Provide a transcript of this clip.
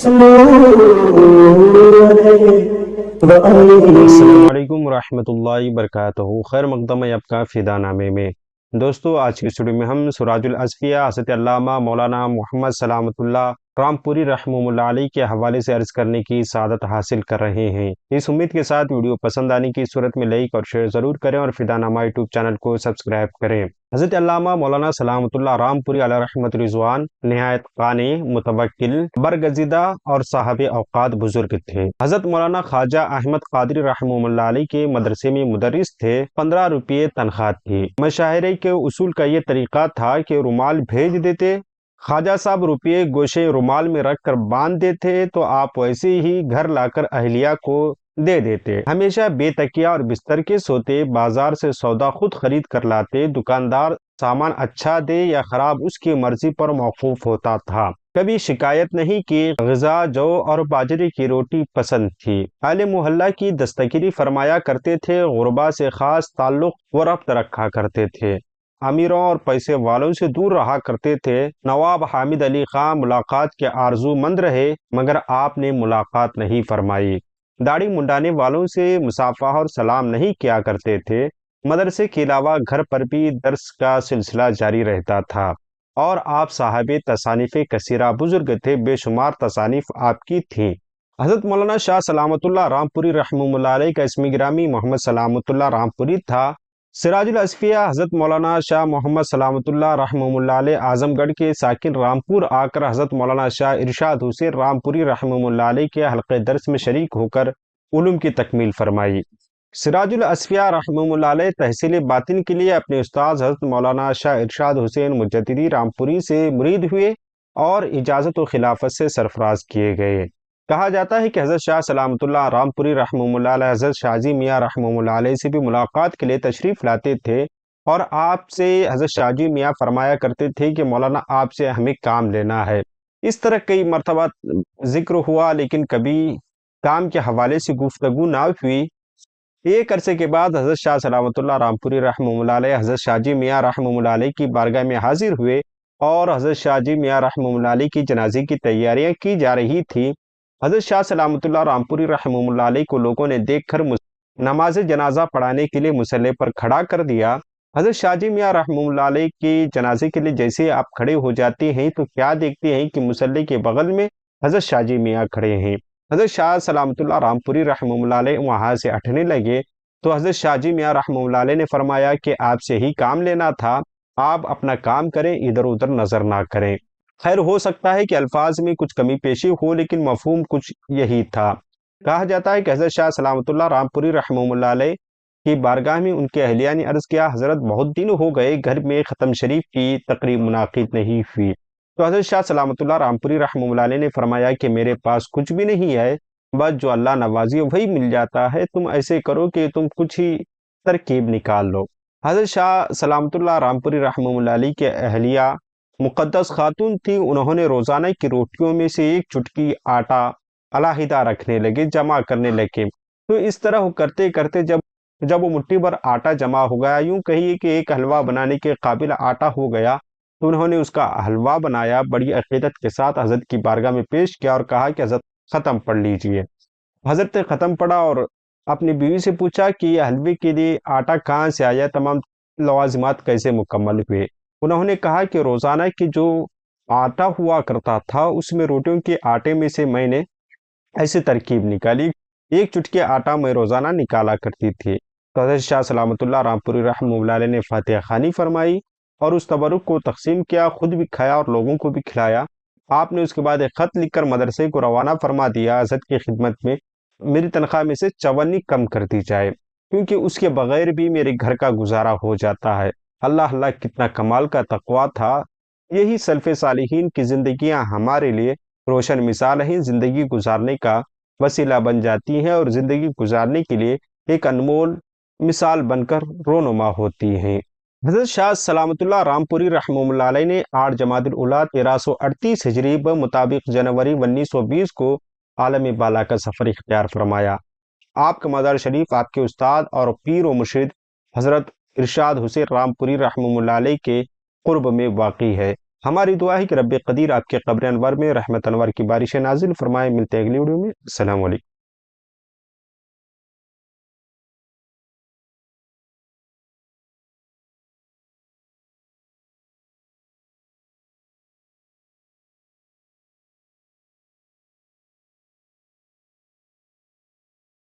السلام علیکم ورحمۃ اللہ وبرکاتہ۔ خیر مقدم ہے آپ کا فدا نامے میں۔ دوستو آج کی اسٹوڈیو میں ہم سراج الازفیہ حضرت علامہ مولانا محمد سلامت اللہ رامپوری رحمہ اللہ علیہ کے حوالے سے عرض کرنے کی سعادت حاصل کر رہے ہیں۔ اس امید کے ساتھ ویڈیو پسند آنے کی صورت میں لائک اور شیئر ضرور کریں اور فدا نامہ یوٹیوب چینل کو سبسکرائب کریں۔ حضرت علامہ مولانا سلامت اللہ رامپوری علیہ رحمت رضوان نہایت قانی، متوکل، برگزیدہ اور صاحب اوقات بزرگ تھے۔ حضرت مولانا خواجہ احمد قادری رحمہ اللہ علیہ کے مدرسے میں مدرس تھے۔ 15 روپے تنخواہ تھی۔ مشاہرے کے اصول کا یہ طریقہ تھا کہ رومال بھیج دیتے، خواجہ صاحب روپے گوشے رومال میں رکھ کر باندھ دیتے تو آپ ویسے ہی گھر لا کر اہلیہ کو دے دیتے۔ ہمیشہ بے تکیہ اور بستر کے سوتے، بازار سے سودا خود خرید کر لاتے۔ دکاندار سامان اچھا دے یا خراب اس کی مرضی پر موقوف ہوتا تھا۔ کبھی شکایت نہیں کی۔ غذا جو اور باجرے کی روٹی پسند تھی۔ اہل محلہ کی دستگیری فرمایا کرتے تھے۔ غربا سے خاص تعلق و ربط رکھا کرتے تھے۔ امیروں اور پیسے والوں سے دور رہا کرتے تھے۔ نواب حامد علی خان ملاقات کے آرزو مند رہے مگر آپ نے ملاقات نہیں فرمائی۔ داڑھی منڈانے والوں سے مصافحہ اور سلام نہیں کیا کرتے تھے۔ مدرسے کے علاوہ گھر پر بھی درس کا سلسلہ جاری رہتا تھا اور آپ صاحب تصانیف کثیرہ بزرگ تھے۔ بے شمار تصانیف آپ کی تھیں۔ حضرت مولانا شاہ سلامت اللہ رامپوری رحمہ اللہ علیہ کا اسم گرامی محمد سلامت اللہ رامپوری تھا۔ سراج الازفیہ حضرت مولانا شاہ محمد سلامت اللہ رحمہ اللہ علیہ اعظم گڑھ کے ساکن رامپور آ کر حضرت مولانا شاہ ارشاد حسین رامپوری رحمہ اللہ علیہ کے حلقہ درس میں شریک ہو کر علوم کی تکمیل فرمائی۔ سراج الازفیہ رحمہ اللہ علیہ تحصیل باطن کے لیے اپنے استاد حضرت مولانا شاہ ارشاد حسین مجددی رامپوری سے مرید ہوئے اور اجازت و خلافت سے سرفراز کیے گئے۔ کہا جاتا ہے کہ حضرت شاہ سلامت اللہ رامپوری رحمہ اللہ علیہ حضرت شاہجی میاں رحمہ اللہ علیہ سے بھی ملاقات کے لیے تشریف لاتے تھے اور آپ سے حضرت شاہجی میاں فرمایا کرتے تھے کہ مولانا آپ سے ہمیں کام لینا ہے۔ اس طرح کئی مرتبہ ذکر ہوا لیکن کبھی کام کے حوالے سے گفتگو نہ ہوئی۔ ایک عرصے کے بعد حضرت شاہ سلامت اللہ رامپوری رحمہ اللہ علیہ حضرت شاہجی میاں رحمہ اللہ علیہ کی بارگاہ میں حاضر ہوئے اور حضرت شاہجی میاں رحمہ اللہ علیہ کی جنازے کی تیاریاں کی جا رہی تھی۔ حضرت شاہ سلامت اللہ رامپوری رحمہ اللہ علیہ کو لوگوں نے دیکھ کر نماز جنازہ پڑھانے کے لیے مصلی پر کھڑا کر دیا۔ حضرت شاہجی میاں رحمہ اللہ علیہ کے جنازے کے لیے جیسے آپ کھڑے ہو جاتے ہیں تو کیا دیکھتے ہیں کہ مصلی کے بغل میں حضرت شاہجی میاں کھڑے ہیں۔ حضرت شاہ سلامت اللہ رامپوری رحمہ اللہ علیہ وہاں سے ہٹنے لگے تو حضرت شاہجی میاں رحمہ اللہ علیہ نے فرمایا کہ آپ سے ہی کام لینا تھا، آپ اپنا کام کریں، ادھر ادھر نظر نہ کریں۔ خیر ہو سکتا ہے کہ الفاظ میں کچھ کمی پیشی ہو لیکن مفہوم کچھ یہی تھا۔ کہا جاتا ہے کہ حضرت شاہ سلامت اللہ رامپوری رحمہ اللہ علیہ کی بارگاہ میں ان کے اہلیہ نے عرض کیا، حضرت بہت دن ہو گئے گھر میں ختم شریف کی تقریب منعقد نہیں ہوئی۔ تو حضرت شاہ سلامت اللہ رامپوری رحمہ اللہ علیہ نے فرمایا کہ میرے پاس کچھ بھی نہیں ہے، بس جو اللہ نوازی وہی مل جاتا ہے، تم ایسے کرو کہ تم کچھ ہی ترکیب نکال لو۔ حضرت شاہ سلامت اللہ رامپوری رحمہ اللہ علیہ کے اہلیہ مقدس خاتون تھی۔ انہوں نے روزانہ کی روٹیوں میں سے ایک چٹکی آٹا علیحدہ رکھنے لگے، جمع کرنے لگے۔ تو اس طرح کرتے کرتے جب وہ مٹھی بھر آٹا جمع ہو گیا، یوں کہیے کہ ایک حلوہ بنانے کے قابل آٹا ہو گیا، تو انہوں نے اس کا حلوہ بنایا، بڑی عقیدت کے ساتھ حضرت کی بارگاہ میں پیش کیا اور کہا کہ حضرت ختم پڑھ لیجئے۔ حضرت نے ختم پڑھا اور اپنی بیوی سے پوچھا کہ یہ حلوے کے لیے آٹا کہاں سے آیا، تمام لوازمات کیسے مکمل ہوئے۔ انہوں نے کہا کہ روزانہ کی جو آٹا ہوا کرتا تھا اس میں روٹیوں کے آٹے میں سے میں نے ایسی ترکیب نکالی، ایک چٹکی آٹا میں روزانہ نکالا کرتی تھی۔ تو حضرت شاہ سلامت اللہ رامپوری رحمہ اللہ علیہ نے فاتحہ خوانی فرمائی اور اس تبرک کو تقسیم کیا، خود بھی کھایا اور لوگوں کو بھی کھلایا۔ آپ نے اس کے بعد ایک خط لکھ کر مدرسے کو روانہ فرما دیا، حضرت کی خدمت میں میری تنخواہ میں سے 54 کم کر دی جائے کیونکہ اس کے بغیر بھی میرے گھر کا گزارا ہو جاتا ہے۔ اللہ اللہ کتنا کمال کا تقویٰ تھا۔ یہی سلف صالحین کی زندگیاں ہمارے لیے روشن مثال ہیں، زندگی گزارنے کا وسیلہ بن جاتی ہیں اور زندگی گزارنے کے لیے ایک انمول مثال بن کر رونما ہوتی ہیں۔ حضرت شاہ سلامت اللہ رامپوری رحمہ اللہ علیہ نے 8 جمادی الاولیٰ 1338 ہجری بمطابق جنوری 1920 کو عالم بالا کا سفر اختیار فرمایا۔ آپ کا مزار شریف آپ کے استاد اور پیر و مرشد حضرت ارشاد حسین رامپوری رحمہ اللہ علیہ کے قرب میں واقع ہے۔ ہماری دعا ہے کہ رب قدیر آپ کے قبر انور میں رحمت انور کی بارشیں نازل فرمائے۔ ملتے ہیں اگلی ویڈیو میں۔ السلام علیکم۔